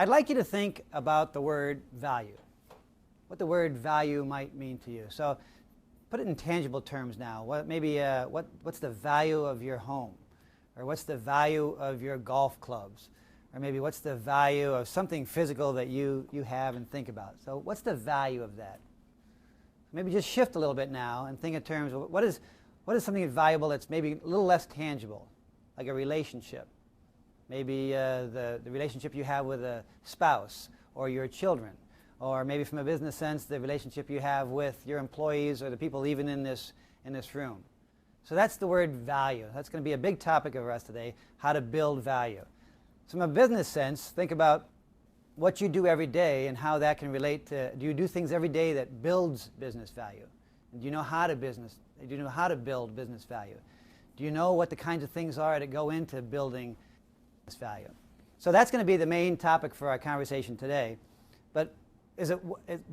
I'd like you to think about the word value, what the word value might mean to you. So put it in tangible terms now. What's the value of your home? Or what's the value of your golf clubs? Or maybe what's the value of something physical that you have and think about? So what's the value of that? Maybe just shift a little bit now and think in terms of what is something valuable that's maybe a little less tangible, like a relationship. Maybe the relationship you have with a spouse or your children, or maybe from a business sense, the relationship you have with your employees or the people even in this room. So that's the word value. That's going to be a big topic of us today, how to build value. So from a business sense, think about what you do every day and how that can relate to, do you do things every day that builds business value? And do you know how to build business value? Do you know what the kinds of things are that go into building business value? So that's going to be the main topic for our conversation today. But do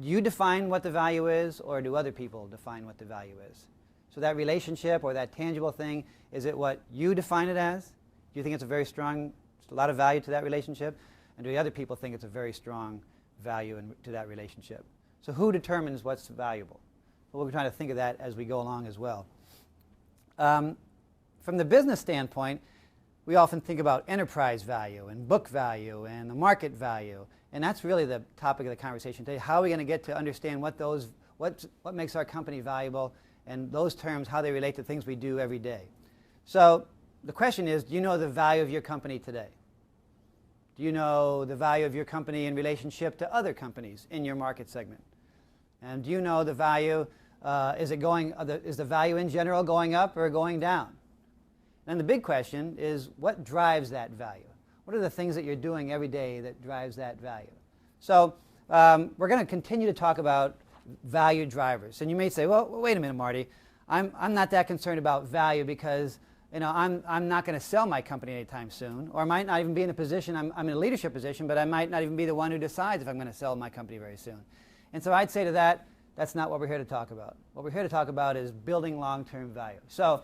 you define what the value is, or do other people define what the value is? So that relationship or that tangible thing, is it what you define it as? Do you think it's a lot of value to that relationship? And do the other people think it's a very strong value to that relationship? So who determines what's valuable? Well, we're trying to think of that as we go along as well. From the business standpoint, we often think about enterprise value and book value and the market value. And that's really the topic of the conversation today. How are we going to get to understand what makes our company valuable, and those terms, how they relate to things we do every day. So the question is, do you know the value of your company today? Do you know the value of your company in relationship to other companies in your market segment? And do you know the value, is the value in general going up or going down? And the big question is, what drives that value? What are the things that you're doing every day that drives that value? So we're going to continue to talk about value drivers. And you may say, well, wait a minute, Marty. I'm not that concerned about value because I'm not going to sell my company anytime soon, or I might not even be in a position, I'm in a leadership position, but I might not even be the one who decides if I'm going to sell my company very soon. And so I'd say to that, that's not what we're here to talk about. What we're here to talk about is building long-term value. So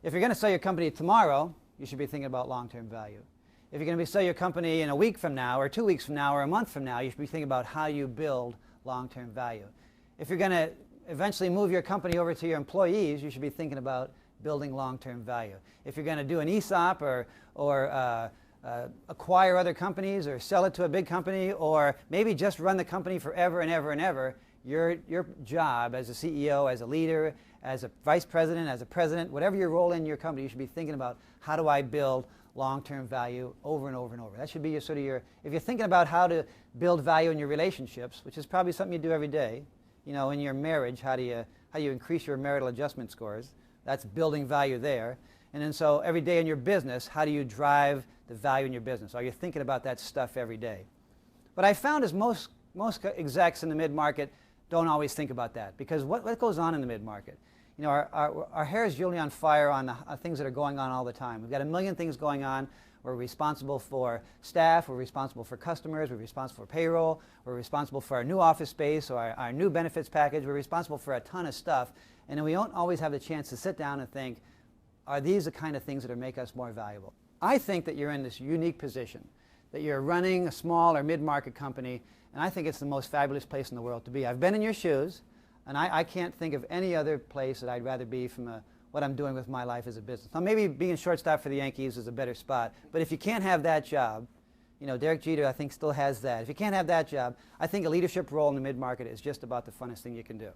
if you're going to sell your company tomorrow, you should be thinking about long-term value. If you're going to sell your company in a week from now, or 2 weeks from now, or a month from now, you should be thinking about how you build long-term value. If you're going to eventually move your company over to your employees, you should be thinking about building long-term value. If you're going to do an ESOP or acquire other companies or sell it to a big company, or maybe just run the company forever and ever and ever, your job as a CEO, as a leader, as a vice president, as a president, whatever your role in your company, you should be thinking about, how do I build long-term value over and over and over? That should be if you're thinking about how to build value in your relationships, which is probably something you do every day, in your marriage, how do you increase your marital adjustment scores? That's building value there. And then so every day in your business, how do you drive the value in your business? Are you thinking about that stuff every day? What I found is most execs in the mid-market don't always think about that, because what goes on in the mid-market? Our hair is usually on fire on things that are going on all the time. We've got a million things going on. We're responsible for staff, we're responsible for customers, we're responsible for payroll, we're responsible for our new office space or our new benefits package, we're responsible for a ton of stuff, and then we don't always have the chance to sit down and think, are these the kind of things that make us more valuable? I think that you're in this unique position, that you're running a small or mid-market company, and I think it's the most fabulous place in the world to be. I've been in your shoes, and I can't think of any other place that I'd rather be from what I'm doing with my life as a business. Now, maybe being shortstop for the Yankees is a better spot, but if you can't have that job, Derek Jeter, I think, still has that. If you can't have that job, I think a leadership role in the mid-market is just about the funnest thing you can do.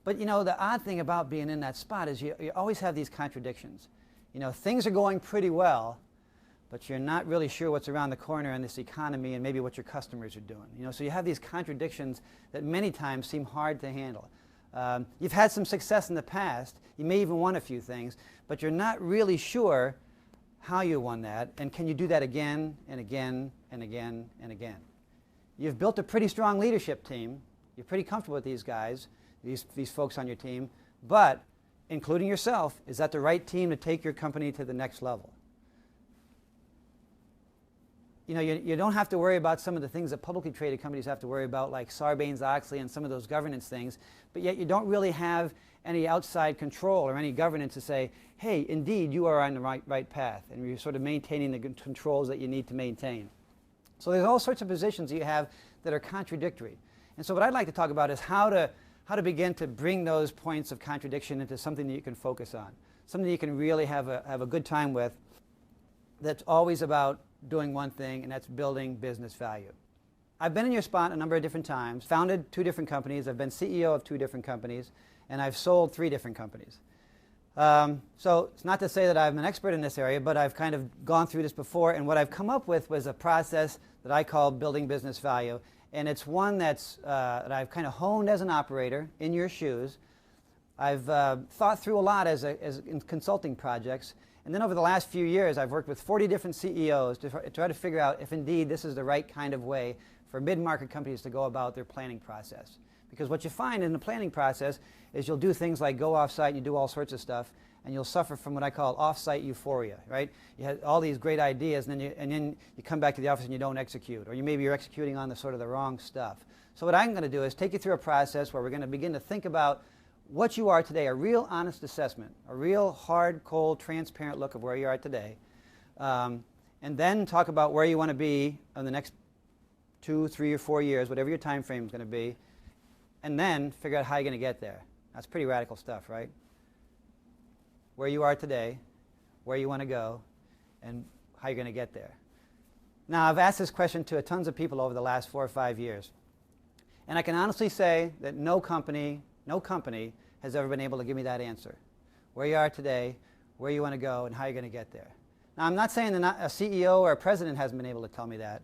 But, the odd thing about being in that spot is you always have these contradictions. Things are going pretty well, but you're not really sure what's around the corner in this economy and maybe what your customers are doing. So you have these contradictions that many times seem hard to handle. You've had some success in the past. You may even won a few things, but you're not really sure how you won that, and can you do that again and again and again and again. You've built a pretty strong leadership team. You're pretty comfortable with these guys, these folks on your team, but including yourself, is that the right team to take your company to the next level? You don't have to worry about some of the things that publicly traded companies have to worry about, like Sarbanes-Oxley and some of those governance things, but yet you don't really have any outside control or any governance to say, hey, indeed, you are on the right path, and you're sort of maintaining the controls that you need to maintain. So there's all sorts of positions that you have that are contradictory. And so what I'd like to talk about is how to begin to bring those points of contradiction into something that you can focus on, something that you can really have a good time with, that's always about doing one thing, and that's building business value. I've been in your spot a number of different times, founded 2 different companies, I've been CEO of 2 different companies, and I've sold 3 different companies. So it's not to say that I'm an expert in this area, but I've kind of gone through this before, and what I've come up with was a process that I call building business value, and it's one that I've kind of honed as an operator in your shoes. I've thought through a lot in consulting projects, and then over the last few years I've worked with 40 different CEOs to try to figure out if indeed this is the right kind of way for mid-market companies to go about their planning process. Because what you find in the planning process is you'll do things like go off-site and you do all sorts of stuff, and you'll suffer from what I call off-site euphoria, right? You had all these great ideas, and then you come back to the office and you don't execute, or maybe you're executing on the wrong stuff. So what I'm going to do is take you through a process where we're going to begin to think about what you are today, a real honest assessment, a real hard, cold, transparent look of where you are today, and then talk about where you want to be in the next 2, 3, or 4 years, whatever your time frame is going to be, and then figure out how you're going to get there. That's pretty radical stuff, right? Where you are today, where you want to go, and how you're going to get there. Now, I've asked this question to tons of people over the last 4 or 5 years, and I can honestly say that no company has ever been able to give me that answer. Where you are today, where you want to go, and how you're going to get there. Now, I'm not saying that a CEO or a president hasn't been able to tell me that,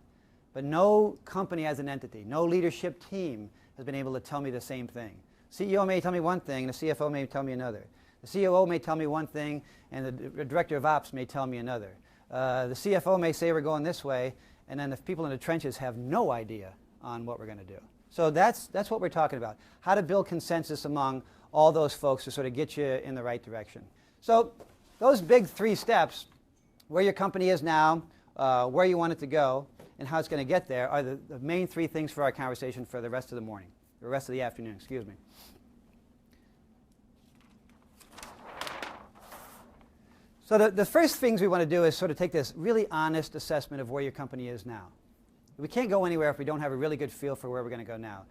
but no company as an entity, no leadership team has been able to tell me the same thing. CEO may tell me one thing, and the CFO may tell me another. The COO may tell me one thing, and the director of ops may tell me another. The CFO may say we're going this way, and then the people in the trenches have no idea on what we're going to do. So that's what we're talking about, how to build consensus among all those folks to sort of get you in the right direction. So those big 3 steps, where your company is now, where you want it to go, and how it's going to get there, are the main 3 things for our conversation for the rest of the morning, the rest of the afternoon, excuse me. So the first things we want to do is sort of take this really honest assessment of where your company is now. We can't go anywhere if we don't have a really good feel for where we're going to go now.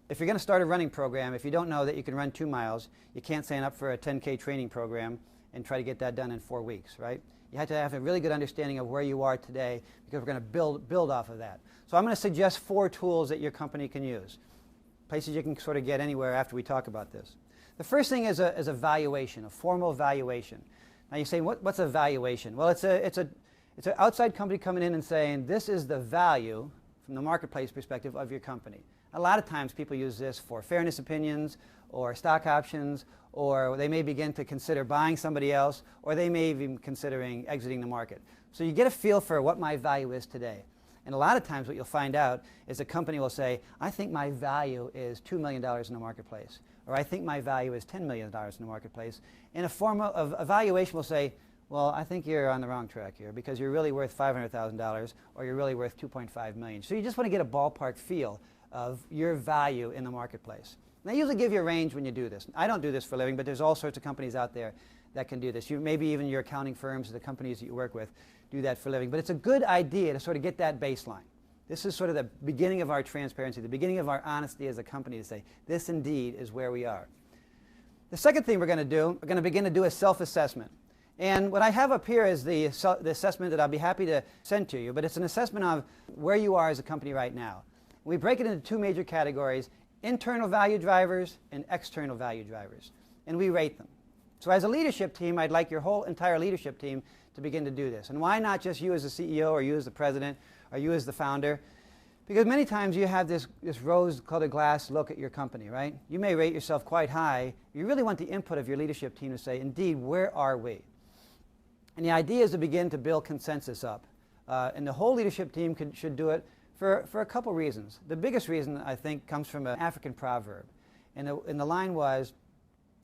If you're going to start a running program, if you don't know that you can run 2 miles, you can't sign up for a 10K training program and try to get that done in 4 weeks, right? You have to have a really good understanding of where you are today, because we're going to build off of that. So I'm going to suggest 4 tools that your company can use, places you can sort of get anywhere after we talk about this. The first thing is a valuation, a formal valuation. Now you say, what's a valuation? Well, it's an outside company coming in and saying, this is the value from the marketplace perspective of your company. A lot of times people use this for fairness opinions or stock options, or they may begin to consider buying somebody else, or they may even considering exiting the market. So you get a feel for what my value is today. And a lot of times what you'll find out is a company will say, I think my value is $2 million in the marketplace, or I think my value is $10 million in the marketplace. And a form of evaluation will say, well, I think you're on the wrong track here, because you're really worth $500,000, or you're really worth $2.5 million. So you just want to get a ballpark feel of your value in the marketplace. And I usually give you a range when you do this. I don't do this for a living, but there's all sorts of companies out there that can do this. Maybe even your accounting firms or the companies that you work with do that for a living. But it's a good idea to sort of get that baseline. This is sort of the beginning of our transparency, the beginning of our honesty as a company to say, this indeed is where we are. The second thing we're going to begin to do a self-assessment. And what I have up here is the assessment that I'll be happy to send to you, but it's an assessment of where you are as a company right now. We break it into 2 major categories, internal value drivers and external value drivers, and we rate them. So as a leadership team, I'd like your whole entire leadership team to begin to do this. And why not just you as the CEO, or you as the president, or you as the founder? Because many times you have this rose-colored glass look at your company, right? You may rate yourself quite high. You really want the input of your leadership team to say, indeed, where are we? And the idea is to begin to build consensus up. And the whole leadership team should do it for a couple reasons. The biggest reason, I think, comes from an African proverb. And the line was,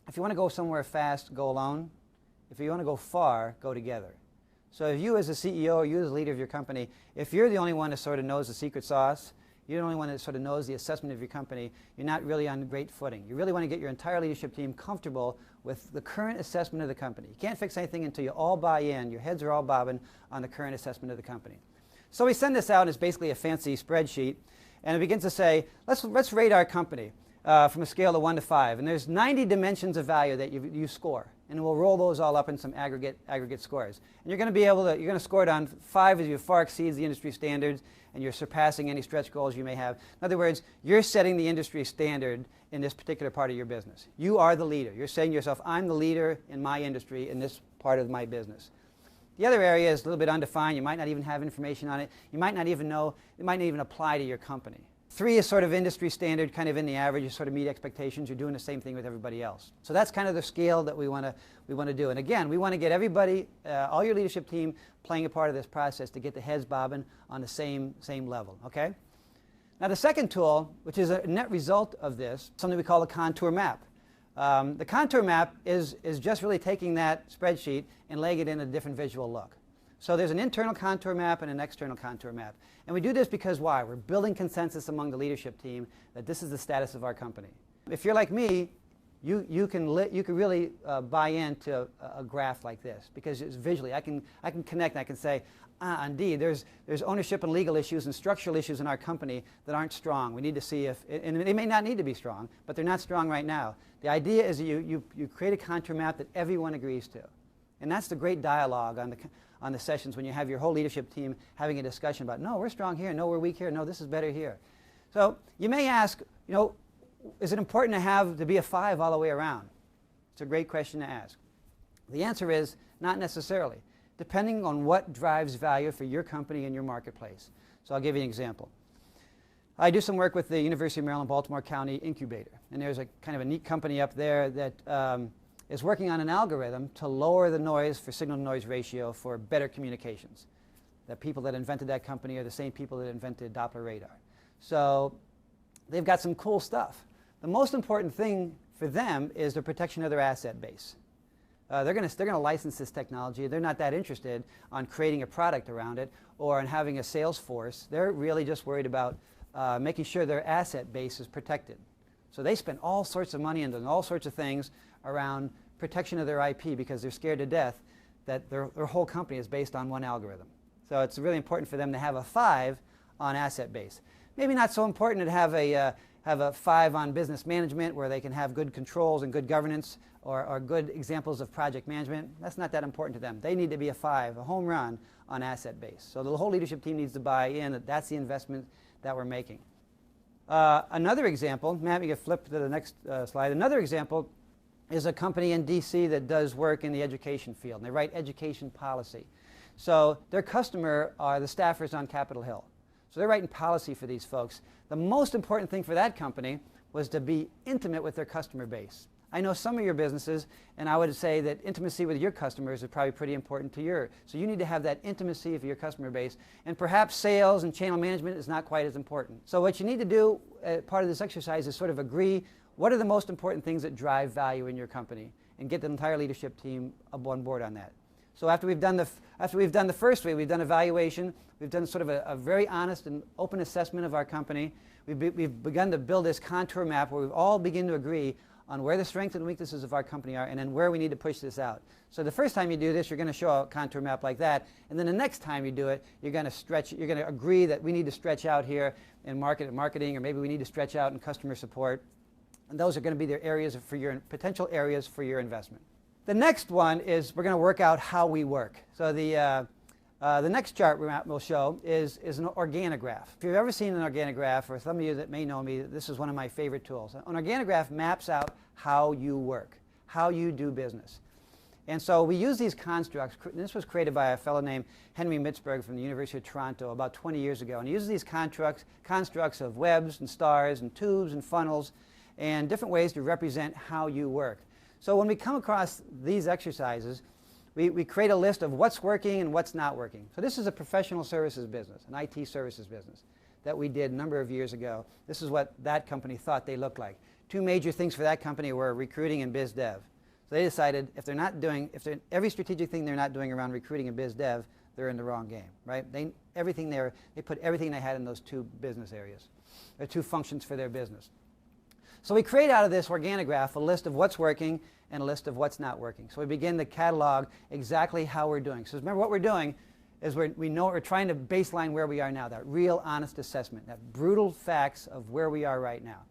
if you want to go somewhere fast, go alone. If you want to go far, go together. So if you as a CEO, or you as a leader of your company, if you're the only one that sort of knows the secret sauce, you're the only one that sort of knows the assessment of your company, you're not really on great footing. You really want to get your entire leadership team comfortable with the current assessment of the company. You can't fix anything until you all buy in, your heads are all bobbing on the current assessment of the company. So we send this out, and it's basically a fancy spreadsheet, and it begins to say, let's rate our company from a scale of 1 to 5. And there's 90 dimensions of value that you score. And we'll roll those all up in some aggregate scores. And you're going to be able to, you're going to score it on 5 as you far exceeds the industry standards, and you're surpassing any stretch goals you may have. In other words, you're setting the industry standard in this particular part of your business. You are the leader. You're saying to yourself, I'm the leader in my industry in this part of my business. The other area is a little bit undefined. You might not even have information on it. You might not even know, it might not even apply to your company. 3 is sort of industry standard, kind of in the average. You sort of meet expectations. You're doing the same thing with everybody else. So that's kind of the scale that we want to do. And again, we want to get everybody, all your leadership team, playing a part of this process to get the heads bobbing on the same level. Okay. Now the second tool, which is a net result of this, something we call a contour map. The contour map is just really taking that spreadsheet and laying it in a different visual look. So there's an internal contour map and an external contour map. And we do this because why? We're building consensus among the leadership team that this is the status of our company. If you're like me, you can really buy into a graph like this because it's visually, I can connect and I can say, indeed, there's ownership and legal issues and structural issues in our company that aren't strong. We need to see if, and they may not need to be strong, but they're not strong right now. The idea is that you create a contour map that everyone agrees to. And that's the great dialogue on the sessions when you have your whole leadership team having a discussion about, no, we're strong here, no, we're weak here, no, this is better here. So you may ask, is it important to be a 5 all the way around? It's a great question to ask. The answer is not necessarily, depending on what drives value for your company and your marketplace. So I'll give you an example. I do some work with the University of Maryland, Baltimore County Incubator, and there's a kind of a neat company up there that is working on an algorithm to lower the noise for signal-to-noise ratio for better communications. The people that invented that company are the same people that invented Doppler radar. So they've got some cool stuff. The most important thing for them is the protection of their asset base. They're going to license this technology. They're not that interested on creating a product around it or on having a sales force. They're really just worried about making sure their asset base is protected. So they spend all sorts of money and doing all sorts of things around protection of their IP because they're scared to death that their whole company is based on one algorithm. So it's really important for them to have a 5 on asset base. Maybe not so important to have a 5 on business management where they can have good controls and good governance or good examples of project management. That's not that important to them. They need to be a 5, a home run on asset base. So the whole leadership team needs to buy in that that's the investment that we're making. Another example, Matt, you can flip to the next slide. Another example is a company in DC that does work in the education field. And they write education policy. So their customer are the staffers on Capitol Hill. So they're writing policy for these folks. The most important thing for that company was to be intimate with their customer base. I know some of your businesses, and I would say that intimacy with your customers is probably pretty important to yours. So you need to have that intimacy with your customer base. And perhaps sales and channel management is not quite as important. So what you need to do, part of this exercise, is sort of agree what are the most important things that drive value in your company and get the entire leadership team on board on that. So after we've done the first way, we've done evaluation, we've done sort of a very honest and open assessment of our company. We've begun to build this contour map where we've all begin to agree on where the strengths and weaknesses of our company are and then where we need to push this out. So the first time you do this, you're going to show a contour map like that, and then the next time you do it, you're going to agree that we need to stretch out here in marketing, or maybe we need to stretch out in customer support. And those are going to be the areas for your potential areas for your investment. The next one is we're going to work out how we work. So the next chart we'll show is an organograph. If you've ever seen an organograph, or some of you that may know me, this is one of my favorite tools. An organograph maps out how you work, how you do business. And so we use these constructs. This was created by a fellow named Henry Mitzberg from the University of Toronto about 20 years ago. And he uses these constructs of webs and stars and tubes and funnels and different ways to represent how you work. So when we come across these exercises, we create a list of what's working and what's not working. So this is a professional services business, an IT services business that we did a number of years ago. This is what that company thought they looked like. 2 major things for that company were recruiting and biz dev. So they decided every strategic thing they're not doing around recruiting and biz dev, they're in the wrong game, right? They put everything they had in those 2 business areas, or 2 functions for their business. So we create out of this organograph a list of what's working and a list of what's not working. So we begin to catalog exactly how we're doing. So remember what we're doing is we're trying to baseline where we are now, that real honest assessment, that brutal facts of where we are right now.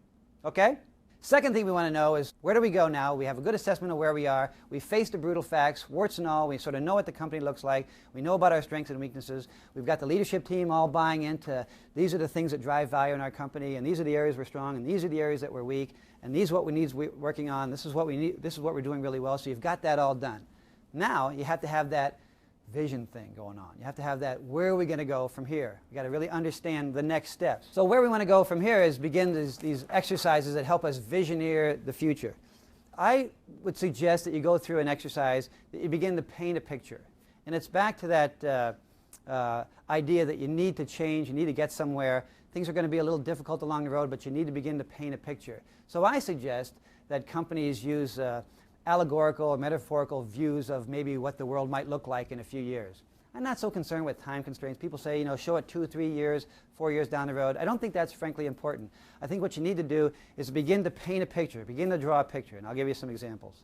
Okay? Second thing we want to know is, where do we go now? We have a good assessment of where we are. We faced the brutal facts, warts and all. We sort of know what the company looks like. We know about our strengths and weaknesses. We've got the leadership team all buying into, these are the things that drive value in our company, and these are the areas we're strong, and these are the areas that we're weak, and these are what we need working on. This is what we need. This is what we're doing really well. So you've got that all done. Now you have to have that vision thing going on. You have to have that, where are we going to go from here? We've got to really understand the next steps. So where we want to go from here is begin these exercises that help us visioneer the future. I would suggest that you go through an exercise that you begin to paint a picture. And it's back to that idea that you need to change, you need to get somewhere. Things are going to be a little difficult along the road, but you need to begin to paint a picture. So I suggest that companies use allegorical or metaphorical views of maybe what the world might look like in a few years. I'm not so concerned with time constraints. People say, you know, show it 2, 3 years, 4 years down the road. I don't think that's frankly important. I think what you need to do is begin to paint a picture, begin to draw a picture, and I'll give you some examples.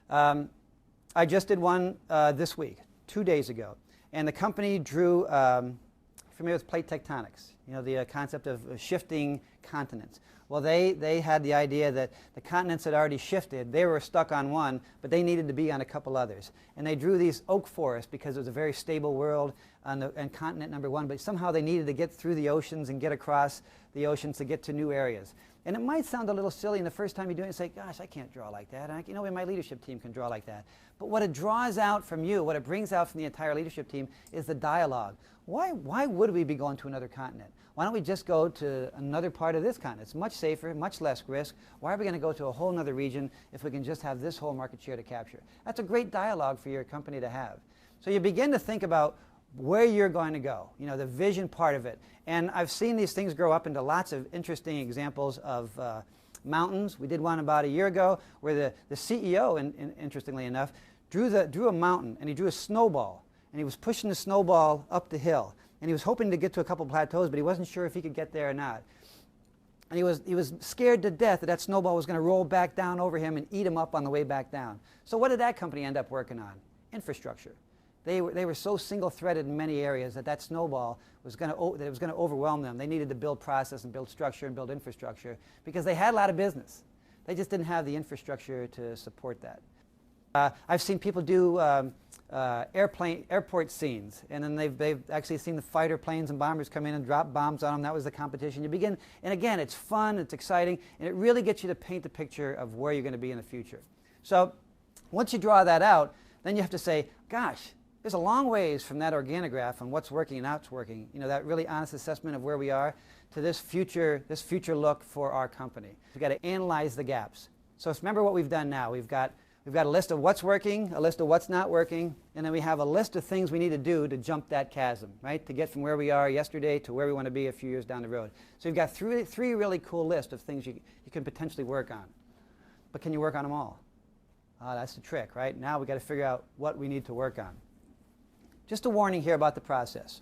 I just did one this week, 2 days ago, and the company drew, familiar with plate tectonics, you know, the concept of shifting continents. Well, they had the idea that the continents had already shifted. They were stuck on one, but they needed to be on a couple others. And they drew these oak forests because it was a very stable world on continent number one, but somehow they needed to get through the oceans and get across the oceans to get to new areas. And it might sound a little silly, and the first time you do it, you say, gosh, I can't draw like that. You know, my leadership team can draw like that. But what it draws out from you, what it brings out from the entire leadership team, is the dialogue. Why would we be going to another continent? Why don't we just go to another part of this continent? It's much safer, much less risk. Why are we going to go to a whole other region if we can just have this whole market share to capture? That's a great dialogue for your company to have. So you begin to think about where you're going to go, you know, the vision part of it. And I've seen these things grow up into lots of interesting examples of mountains. We did one about a year ago where the CEO, interestingly enough, drew a mountain, and he drew a snowball, and he was pushing the snowball up the hill. And he was hoping to get to a couple plateaus, but he wasn't sure if he could get there or not. And he was scared to death that snowball was going to roll back down over him and eat him up on the way back down. So what did that company end up working on? Infrastructure. They were so single-threaded in many areas that snowball was going to overwhelm them. They needed to build process and build structure and build infrastructure because they had a lot of business. They just didn't have the infrastructure to support that. I've seen people do airport scenes, and then they've actually seen the fighter planes and bombers come in and drop bombs on them. That was the competition. You begin, and again, it's fun, it's exciting, and it really gets you to paint the picture of where you're going to be in the future. So once you draw that out, then you have to say, gosh, there's a long ways from that organograph on what's working and how it's working, you know, that really honest assessment of where we are, to this future look for our company. We've got to analyze the gaps. So remember what we've done now. We've got a list of what's working, a list of what's not working, and then we have a list of things we need to do to jump that chasm, right? To get from where we are yesterday to where we want to be a few years down the road. So you've got three really cool lists of things you can potentially work on. But can you work on them all? That's the trick, right? Now we've got to figure out what we need to work on. Just a warning here about the process.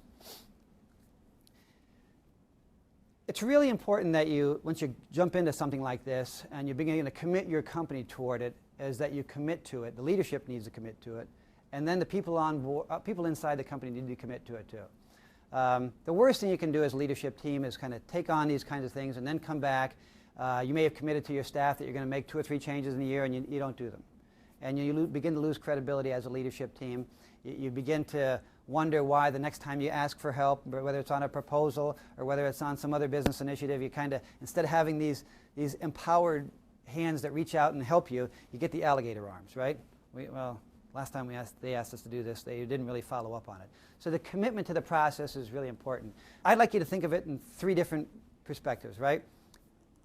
It's really important that you, once you jump into something like this and you're beginning to commit your company toward it, is that you commit to it. The leadership needs to commit to it, and then the people on board, people inside the company need to commit to it too. The worst thing you can do as a leadership team is kind of take on these kinds of things and then come back. You may have committed to your staff that you're going to make 2 or 3 changes in a year, and you don't do them. And you begin to lose credibility as a leadership team. You begin to wonder why the next time you ask for help, whether it's on a proposal or whether it's on some other business initiative, you kind of, instead of having these empowered hands that reach out and help you, you get the alligator arms, right? Well, last time they asked us to do this, they didn't really follow up on it. So the commitment to the process is really important. I'd like you to think of it in 3 different perspectives, right?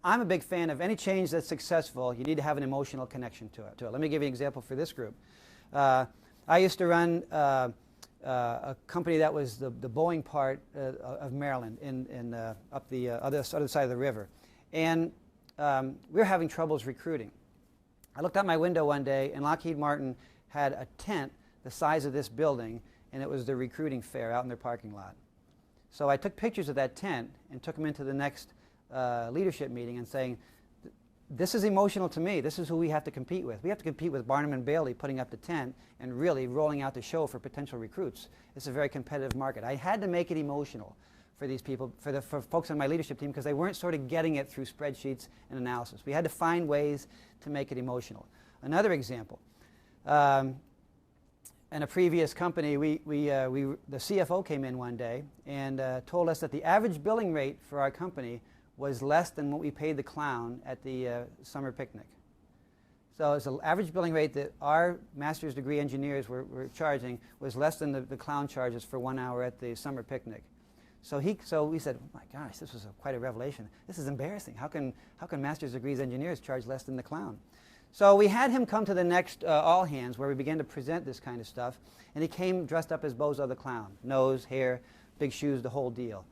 I'm a big fan of any change that's successful, you need to have an emotional connection to it. Let me give you an example for this group. I used to run a company that was the Boeing part of Maryland up the other side of the river. And we were having troubles recruiting. I looked out my window one day, and Lockheed Martin had a tent the size of this building, and it was the recruiting fair out in their parking lot. So I took pictures of that tent and took them into the next leadership meeting and saying, this is emotional to me. This is who we have to compete with. We have to compete with Barnum and Bailey putting up the tent and really rolling out the show for potential recruits. It's a very competitive market. I had to make it emotional for these people, for folks on my leadership team, because they weren't sort of getting it through spreadsheets and analysis. We had to find ways to make it emotional. Another example, in a previous company, the CFO came in one day and told us that the average billing rate for our company was less than what we paid the clown at the summer picnic. So it's the average billing rate that our master's degree engineers were charging was less than the clown charges for 1 hour at the summer picnic. So we said, oh my gosh, this was quite a revelation. This is embarrassing. How can master's degrees engineers charge less than the clown? So we had him come to the next all hands where we began to present this kind of stuff, and he came dressed up as Bozo the Clown, nose, hair, big shoes, the whole deal.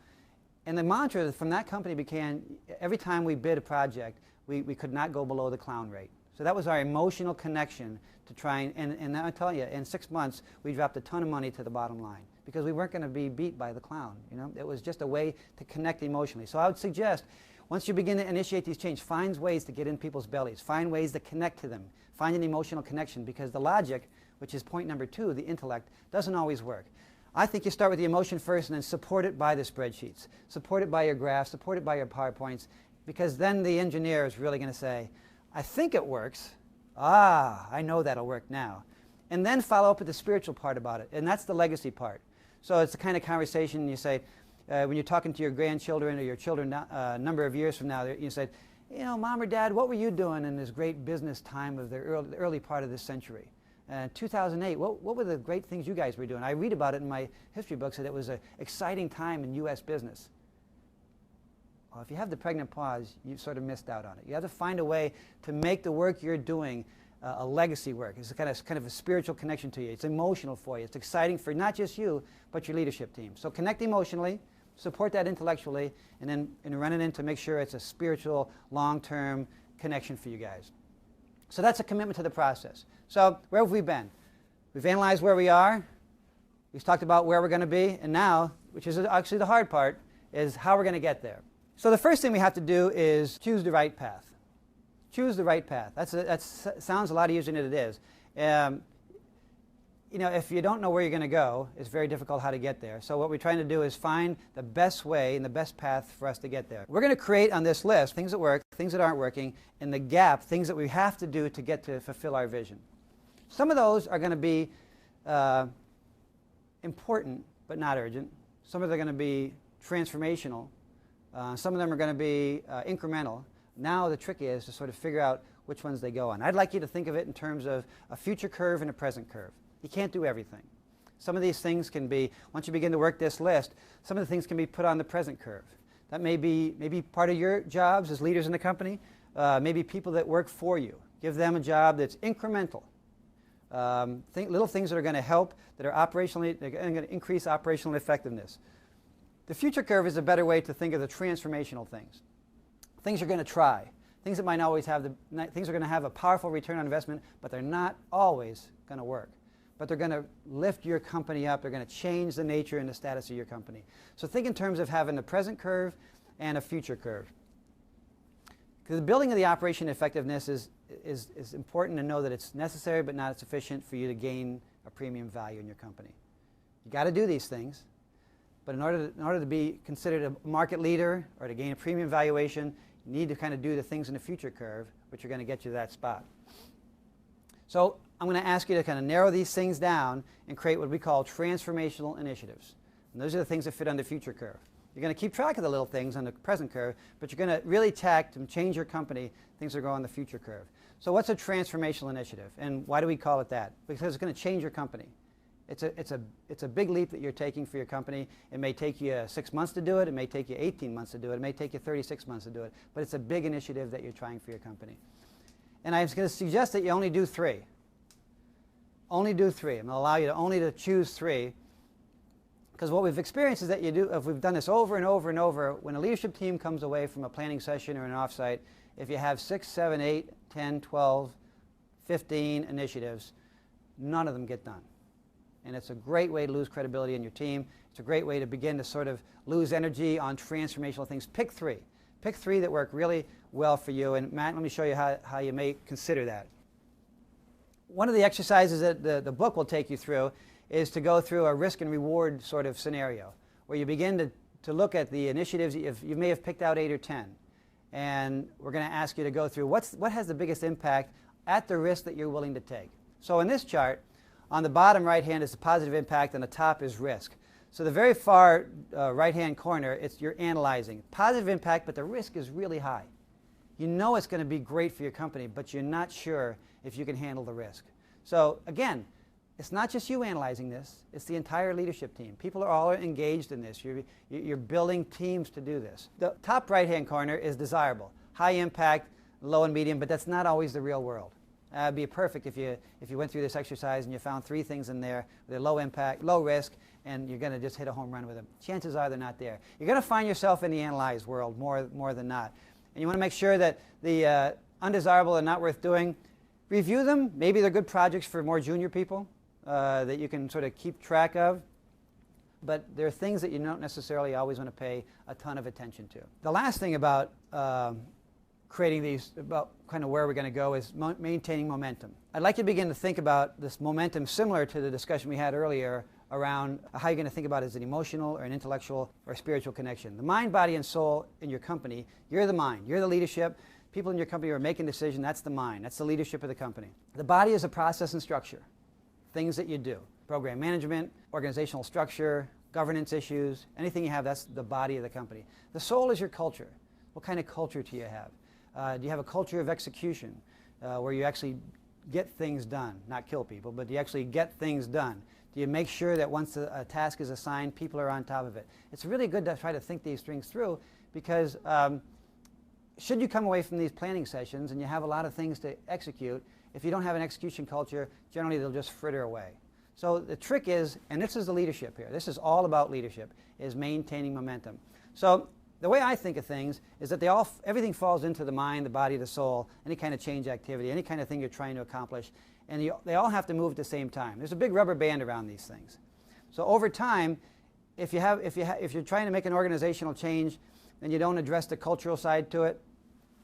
And the mantra from that company became, every time we bid a project, we could not go below the clown rate. So that was our emotional connection to try and I tell you, in 6 months, we dropped a ton of money to the bottom line because we weren't going to be beat by the clown. You know, it was just a way to connect emotionally. So I would suggest, once you begin to initiate these changes, find ways to get in people's bellies, find ways to connect to them, find an emotional connection, because the logic, which is point number 2, the intellect, doesn't always work. I think you start with the emotion first and then support it by the spreadsheets, support it by your graphs, support it by your PowerPoints, because then the engineer is really going to say, I think it works. Ah, I know that'll work now. And then follow up with the spiritual part about it, and that's the legacy part. So it's the kind of conversation you say, when you're talking to your grandchildren or your children a number of years from now, you said, you know, Mom or Dad, what were you doing in this great business time of the early part of this century? 2008, what were the great things you guys were doing? I read about it in my history books that it was an exciting time in U.S. business. Well, if you have the pregnant pause, you've sort of missed out on it. You have to find a way to make the work you're doing a legacy work. It's kind of a spiritual connection to you. It's emotional for you. It's exciting for not just you, but your leadership team. So connect emotionally, support that intellectually, and then run it in to make sure it's a spiritual, long-term connection for you guys. So that's a commitment to the process. So where have we been? We've analyzed where we are. We've talked about where we're going to be. And now, which is actually the hard part, is how we're going to get there. So the first thing we have to do is choose the right path. Choose the right path. That sounds a lot easier than it is. You know, if you don't know where you're going to go, it's very difficult how to get there. So what we're trying to do is find the best way and the best path for us to get there. We're going to create on this list things that work, things that aren't working, and the gap, things that we have to do to get to fulfill our vision. Some of those are going to be important but not urgent. Some of them are going to be transformational. Some of them are going to be incremental. Now the trick is to sort of figure out which ones they go on. I'd like you to think of it in terms of a future curve and a present curve. You can't do everything. Some of these things can be, once you begin to work this list, some of the things can be put on the present curve. That may be part of your jobs as leaders in the company, maybe people that work for you. Give them a job that's incremental. Little things that are going to help, that are operationally, they're going to increase operational effectiveness. The future curve is a better way to think of the transformational things. Things you're going to try. Things that might not always have things are going to have a powerful return on investment, but they're not always going to work. But they're going to lift your company up. They're going to change the nature and the status of your company. So think in terms of having a present curve and a future curve. Because the building of the operation effectiveness is important to know that it's necessary but not sufficient for you to gain a premium value in your company. You got to do these things, but in order to be considered a market leader or to gain a premium valuation, you need to kind of do the things in the future curve which are going to get you to that spot. So I'm going to ask you to kind of narrow these things down and create what we call transformational initiatives. And those are the things that fit on the future curve. You're going to keep track of the little things on the present curve, but you're going to really tack and change your company, things that go on the future curve. So what's a transformational initiative? And why do we call it that? Because it's going to change your company. It's a big leap that you're taking for your company. It may take you 6 months to do it. It may take you 18 months to do it. It may take you 36 months to do it. But it's a big initiative that you're trying for your company. And I was going to suggest that you only do 3. Only do 3. I'm going to allow you to only choose 3. Because what we've experienced is that if we've done this over and over and over, when a leadership team comes away from a planning session or an offsite, if you have 6, 7, 8, 10, 12, 15 initiatives, none of them get done. And it's a great way to lose credibility in your team. It's a great way to begin to sort of lose energy on transformational things. Pick 3. Pick 3 that work really well for you. And Matt, let me show you how you may consider that. One of the exercises that the book will take you through is to go through a risk and reward sort of scenario, where you begin to look at the initiatives. You may have picked out 8 or 10, and we're going to ask you to go through what has the biggest impact at the risk that you're willing to take. So in this chart, on the bottom right hand is the positive impact, and the top is risk. So the very far right hand corner, you're analyzing positive impact, but the risk is really high. You know it's going to be great for your company, but you're not sure if you can handle the risk. So again, it's not just you analyzing this, it's the entire leadership team. People are all engaged in this. You're building teams to do this. The top right-hand corner is desirable. High impact, low and medium, but that's not always the real world. It'd be perfect if you went through this exercise and you found 3 things in there with a low impact, low risk, and you're going to just hit a home run with them. Chances are they're not there. You're going to find yourself in the analyzed world more than not. And you want to make sure that the undesirable and not worth doing, review them. Maybe they're good projects for more junior people that you can sort of keep track of. But there are things that you don't necessarily always want to pay a ton of attention to. The last thing about creating these, about kind of where we're going to go, is maintaining momentum. I'd like you to begin to think about this momentum similar to the discussion we had earlier around how you're going to think about it as an emotional or an intellectual or spiritual connection. The mind, body, and soul in your company, you're the mind, you're the leadership. People in your company are making decisions, that's the mind, that's the leadership of the company. The body is a process and structure, things that you do. Program management, organizational structure, governance issues, anything you have, that's the body of the company. The soul is your culture. What kind of culture do you have? Do you have a culture of execution where you actually get things done, not kill people, but you actually get things done? Do you make sure that once a task is assigned, people are on top of it? It's really good to try to think these things through, because should you come away from these planning sessions and you have a lot of things to execute, if you don't have an execution culture, generally they'll just fritter away. So the trick is, and this is the leadership here, this is all about leadership, is maintaining momentum. So the way I think of things is that everything falls into the mind, the body, the soul, any kind of change activity, any kind of thing you're trying to accomplish, and they all have to move at the same time. There's a big rubber band around these things. So over time, if you're trying to make an organizational change and you don't address the cultural side to it,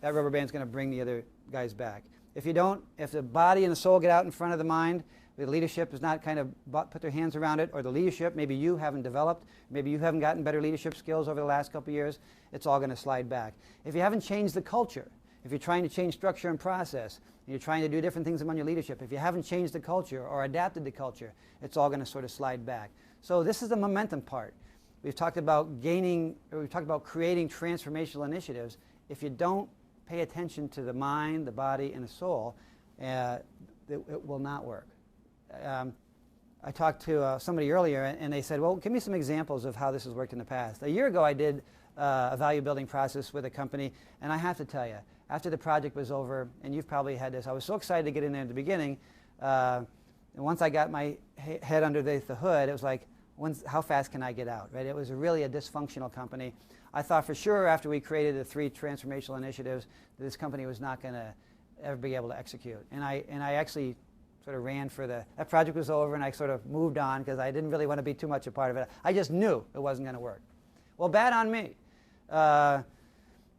that rubber band's going to bring the other guys back. If the body and the soul get out in front of the mind, the leadership does not kind of put their hands around it, or the leadership, maybe you haven't developed, maybe you haven't gotten better leadership skills over the last couple of years, it's all going to slide back. If you haven't changed the culture, if you're trying to change structure and process, and you're trying to do different things among your leadership, if you haven't changed the culture or adapted the culture, it's all going to sort of slide back. So this is the momentum part. We've talked about creating transformational initiatives. If you don't pay attention to the mind, the body, and the soul, it will not work. I talked to somebody earlier, and they said, well, give me some examples of how this has worked in the past. A year ago, I did a value building process with a company, and I have to tell you, after the project was over, and you've probably had this, I was so excited to get in there at the beginning, and once I got my head underneath the hood, it was like, how fast can I get out, right? It was really a dysfunctional company. I thought for sure after we created the 3 transformational initiatives, that this company was not going to ever be able to execute. And I actually sort of ran for that project was over, and I sort of moved on because I didn't really want to be too much a part of it. I just knew it wasn't going to work. Well, bad on me.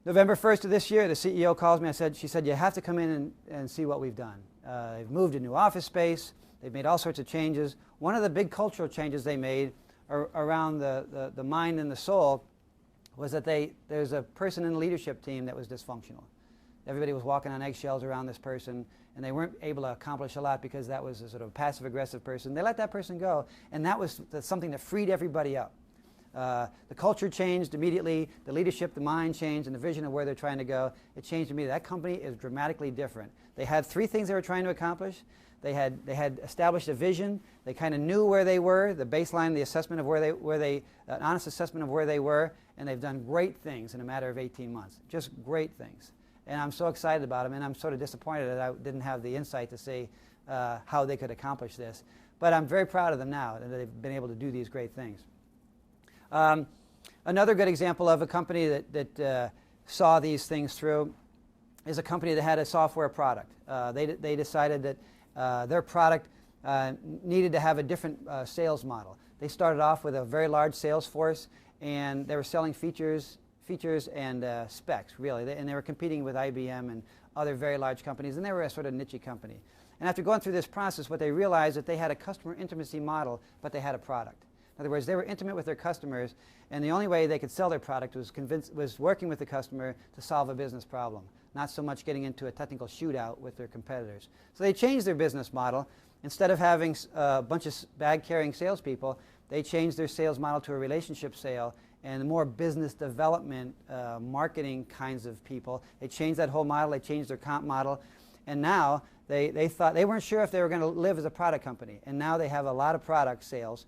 November 1st of this year, the CEO calls me. She said, you have to come in and see what we've done. They've moved a new office space. They've made all sorts of changes. One of the big cultural changes they made around the mind and the soul was that there's a person in the leadership team that was dysfunctional. Everybody was walking on eggshells around this person, and they weren't able to accomplish a lot because that was a sort of passive-aggressive person. They let that person go, and that's something that freed everybody up. The culture changed immediately, the leadership, the mind changed, and the vision of where they're trying to go, it changed immediately. That company is dramatically different. They had 3 things they were trying to accomplish. They had established a vision. They kind of knew where they were, the baseline, the assessment of an honest assessment of where they were, and they've done great things in a matter of 18 months. Just great things. And I'm so excited about them, and I'm sort of disappointed that I didn't have the insight to see how they could accomplish this. But I'm very proud of them now that they've been able to do these great things. Another good example of a company that saw these things through is a company that had a software product. They decided that their product needed to have a different sales model. They started off with a very large sales force, and they were selling features features and specs, really. And they were competing with IBM and other very large companies, and they were a sort of niche company. And after going through this process, what they realized that they had a customer intimacy model, but they had a product. In other words, they were intimate with their customers, and the only way they could sell their product was working with the customer to solve a business problem, not so much getting into a technical shootout with their competitors. So they changed their business model. Instead of having a bunch of bag-carrying salespeople, they changed their sales model to a relationship sale and more business development, marketing kinds of people. They changed that whole model. They changed their comp model. And now they thought they weren't sure if they were going to live as a product company. And now they have a lot of product sales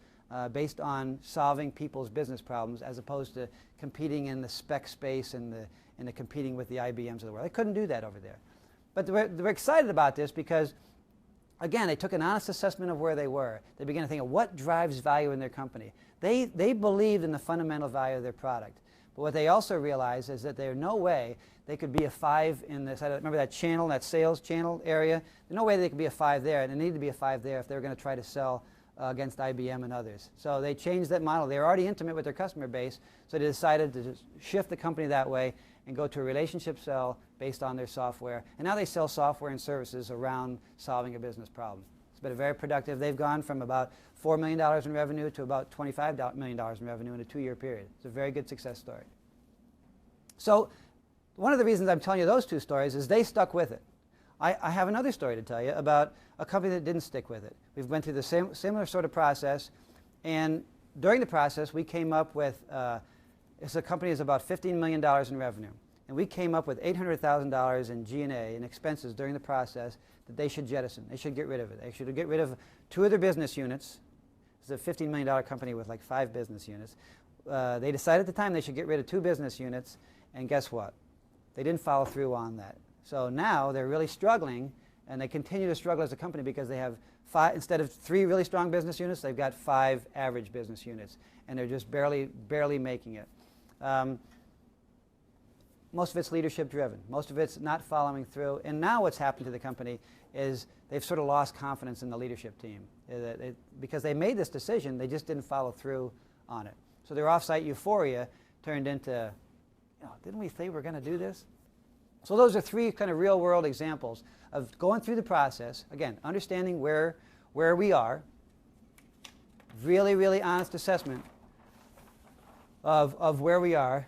based on solving people's business problems as opposed to competing in the spec space and the competing with the IBMs of the world. They couldn't do that over there. But they were excited about this because, again, they took an honest assessment of where they were. They began to think of what drives value in their company. They believed in the fundamental value of their product. But what they also realized is that there's no way they could be a 5 in this. Remember that channel, that sales channel area? There's no way they could be a 5 there, and they needed to be a 5 there if they were going to try to sell against IBM and others. So they changed that model. They were already intimate with their customer base, so they decided to just shift the company that way and go to a relationship sell based on their software. And now they sell software and services around solving a business problem. It's been very productive. They've gone from about $4 million in revenue to about $25 million in revenue in a 2-year period. It's a very good success story. So one of the reasons I'm telling you those 2 stories is they stuck with it. I have another story to tell you about a company that didn't stick with it. We've went through the similar sort of process, and during the process we came up with, it's a company that's about $15 million in revenue, and we came up with $800,000 in G&A and expenses during the process that they should jettison. They should get rid of it. They should get rid of 2 of their business units. It's a $15 million company with like 5 business units. They decided at the time they should get rid of 2 business units, and guess what? They didn't follow through on that. So now they're really struggling, and they continue to struggle as a company because they have 5, instead of 3 really strong business units, they've got 5 average business units, and they're just barely making it. Most of it's leadership driven. Most of it's not following through. And now what's happened to the company is they've sort of lost confidence in the leadership team. Because they made this decision, they just didn't follow through on it. So their off-site euphoria turned into, didn't we say we were going to do this? So those are 3 kind of real-world examples of going through the process, again, understanding where we are, really honest assessment of where we are,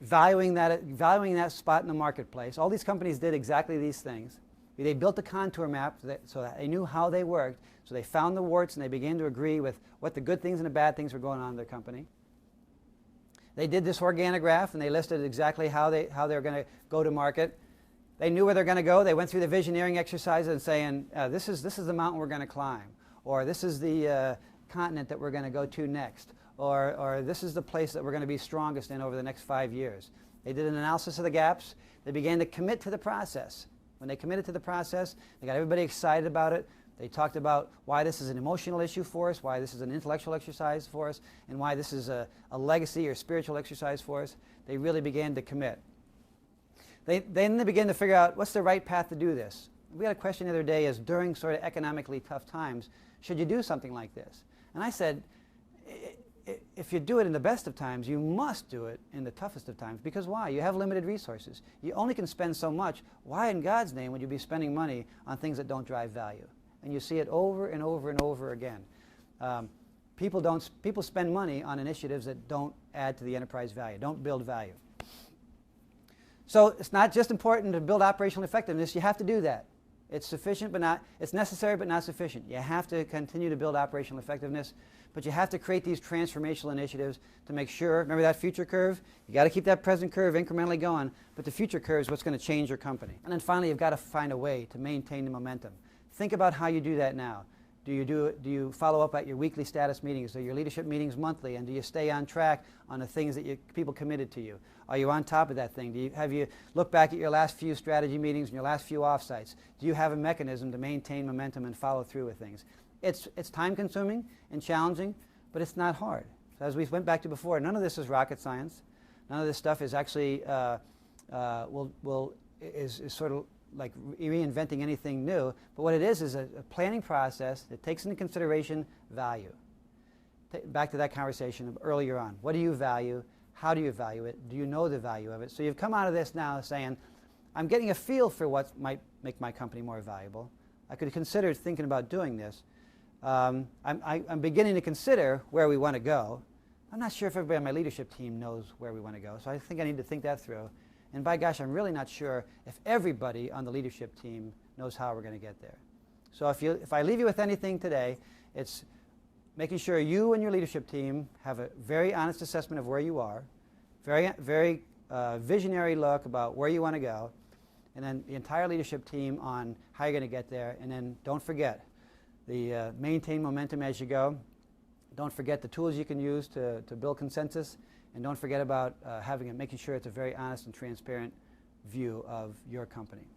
valuing that spot in the marketplace. All these companies did exactly these things. They built a contour map so that they knew how they worked, so they found the warts and they began to agree with what the good things and the bad things were going on in their company. They did this organograph and they listed exactly how they're going to go to market. They knew where they're going to go. They went through the visioneering exercises and saying, this is the mountain we're going to climb, or this is the continent that we're going to go to next, or this is the place that we're going to be strongest in over the next 5 years. They did an analysis of the gaps. They began to commit to the process. When they committed to the process, they got everybody excited about it. They talked about why this is an emotional issue for us, why this is an intellectual exercise for us, and why this is a legacy or spiritual exercise for us. They really began to commit. Then they began to figure out what's the right path to do this. We had a question the other day is during sort of economically tough times, should you do something like this? And I said, if you do it in the best of times, you must do it in the toughest of times. Because why? You have limited resources. You only can spend so much. Why in God's name would you be spending money on things that don't drive value? And you see it over and over and over again. People spend money on initiatives that don't add to the enterprise value, don't build value. So it's not just important to build operational effectiveness. You have to do that. It's sufficient, but not. It's necessary, but not sufficient. You have to continue to build operational effectiveness, but you have to create these transformational initiatives to make sure. Remember that future curve? You got to keep that present curve incrementally going, but the future curve is what's going to change your company. And then finally, you've got to find a way to maintain the momentum. Think about how you do that now. Do you follow up at your weekly status meetings or your leadership meetings monthly, and do you stay on track on the things that people committed to you? Are you on top of that thing? Have you looked back at your last few strategy meetings and your last few offsites? Do you have a mechanism to maintain momentum and follow through with things? It's time consuming and challenging, but it's not hard. So as we went back to before, none of this is rocket science. None of this stuff is actually is sort of like reinventing anything new, but what it is a planning process that takes into consideration value. Back to that conversation earlier on. What do you value? How do you value it? Do you know the value of it? So you've come out of this now saying, I'm getting a feel for what might make my company more valuable. I could consider thinking about doing this. I'm beginning to consider where we want to go. I'm not sure if everybody on my leadership team knows where we want to go, so I think I need to think that through. And by gosh, I'm really not sure if everybody on the leadership team knows how we're going to get there. So if I leave you with anything today, it's making sure you and your leadership team have a very honest assessment of where you are, very visionary look about where you want to go, and then the entire leadership team on how you're going to get there. And then don't forget the maintain momentum as you go. Don't forget the tools you can use to build consensus, and don't forget about making sure it's a very honest and transparent view of your company.